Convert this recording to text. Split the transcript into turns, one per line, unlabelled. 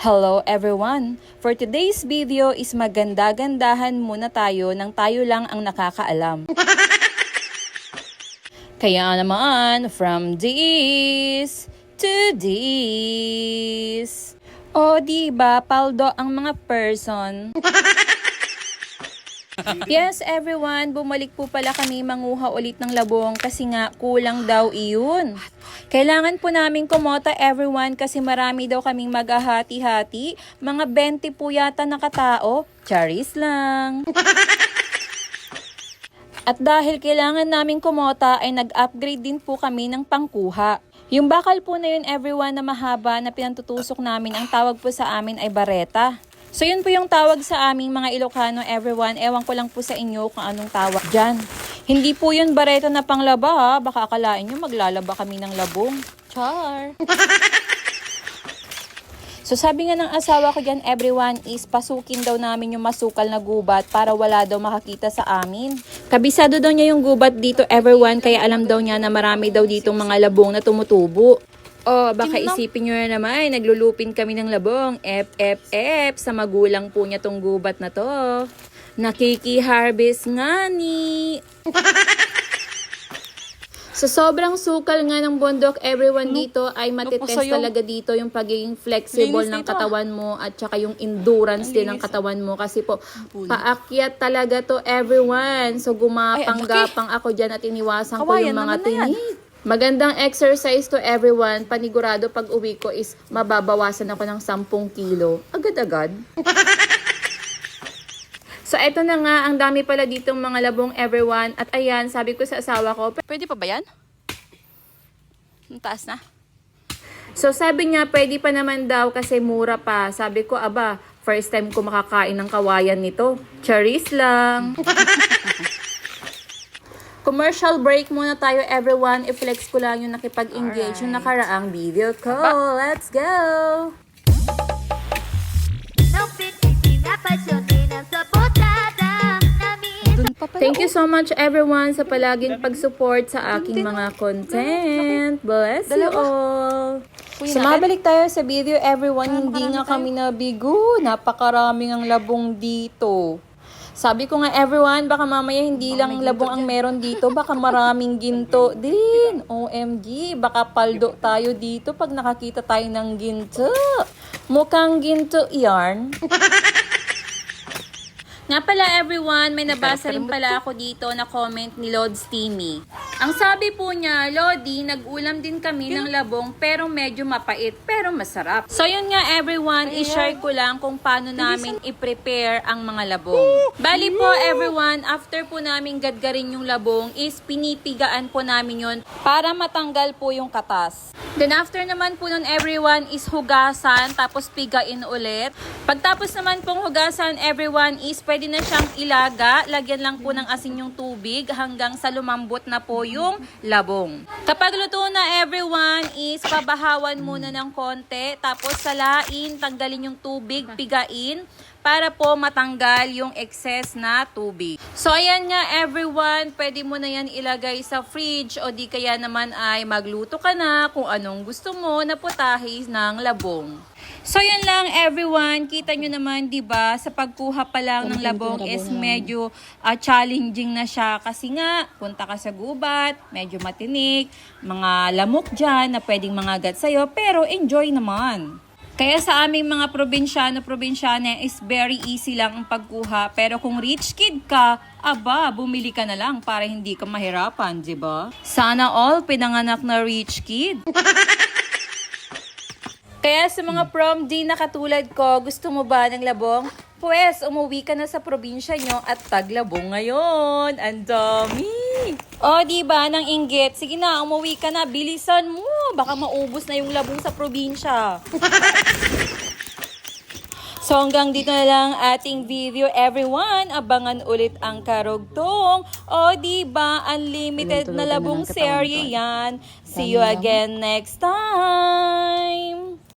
Hello everyone! For today's video is maganda-gandahan muna tayo nang tayo lang ang nakakaalam. Kaya naman, from this to this. O diba, paldo ang mga person. Yes everyone, bumalik po pala kami manguha ulit ng labong kasi nga kulang daw iyon. Kailangan po namin kumota everyone kasi marami daw kaming maghahati-hati. Mga 20 po yata na katao. Charis lang. At dahil kailangan namin kumota ay nag-upgrade din po kami ng pangkuha. Yung bakal po na yun everyone na mahaba na pinantutusok namin, ang tawag po sa amin ay bareta. So yun po yung tawag sa aming mga Ilocano everyone. Ewan ko lang po sa inyo kung anong tawag dyan. Hindi po yun bareta na panglaba ha. Baka akalain nyo maglalaba kami ng labong. Char! So sabi nga ng asawa ko dyan everyone is pasukin daw namin yung masukal na gubat para wala daw makakita sa amin. Kabisado daw niya yung gubat dito everyone kaya alam daw niya na marami daw ditong mga labong na tumutubo. Oh, baka isipin nyo na naman, naglulupin kami ng labong. F, sa magulang po niya tong gubat na to. Nakiki-harvest nga ni. So, sobrang sukal nga ng bundok, everyone dito ay matitest talaga dito yung pagiging flexible ng katawan mo at saka yung endurance din ng katawan mo. Kasi po, paakyat talaga to everyone. So, gumapang-gapang ako dyan at iniwasan ko yung mga tinik. Magandang exercise to everyone. Panigurado pag uwi ko is mababawasan ako ng 10 kilo. Agad-agad. So, eto na nga. Ang dami pala ditong mga labong everyone. At ayan, sabi ko sa asawa ko, pwede pa ba yan? Ang taas na. So, sabi niya, pwede pa naman daw kasi mura pa. Sabi ko, aba, first time ko makakain ng kawayan nito. Charis lang. Commercial break muna tayo everyone. I-flex ko lang yung nakipag-engage yung nakaraang video ko. Let's go! Thank you so much everyone sa palaging pag-support sa aking mga content. Bless you all! So mabalik tayo sa video everyone. Hindi nga kami nabigo. Napakaraming ang labong dito. Sabi ko nga everyone, baka mamaya hindi lang labong ang meron dito, baka maraming ginto din. OMG, baka paldo tayo dito pag nakakita tayo ng ginto. Mukhang ginto yarn. Nga pala everyone, may nabasa rin pala ako dito na comment ni Lods Timmy. Ang sabi po niya, Lodi, nag-ulam din kami ng labong pero medyo mapait pero masarap. So yun nga everyone, i-share ko lang kung paano namin i-prepare ang mga labong. Bali po everyone, after po namin gadgarin yung labong is pinipigaan po namin yun para matanggal po yung katas. Then after naman po nun everyone is hugasan tapos pigain ulit. Pagtapos naman pong hugasan everyone is pwede na siyang ilaga. Lagyan lang po ng asin yung tubig hanggang sa lumambot na po yung labong. Kapag luto na everyone is pabahawan muna ng konti. Tapos salain, tanggalin yung tubig, pigain para po matanggal yung excess na tubig. So ayan nga everyone, pwede mo na yan ilagay sa fridge o di kaya naman ay magluto ka na kung anong gusto mo na putahe ng labong. So yun lang everyone, kita nyo naman 'di ba sa pagkuha pa lang ng labong is medyo challenging na siya kasi nga punta ka sa gubat, medyo matinik, mga lamok dyan na pwedeng mangagat sa'yo pero enjoy naman. Kaya sa aming mga probinsyana is very easy lang ang pagkuha. Pero kung rich kid ka, aba, bumili ka na lang para hindi ka mahirapan, di ba? Sana all pinanganak na rich kid. Kaya sa mga prom D na katulad ko, gusto mo ba ng labong? Pues, umuwi ka na sa probinsya nyo at taglabong ngayon. Ang dami! O, diba, nang inggit. Sige na, umuwi ka na. Bilisan mo. Baka maubos na yung labong sa probinsya. So, hanggang dito na lang ating video, everyone. Abangan ulit ang karugtong. O, diba, unlimited na labong serye yan. See you again next time.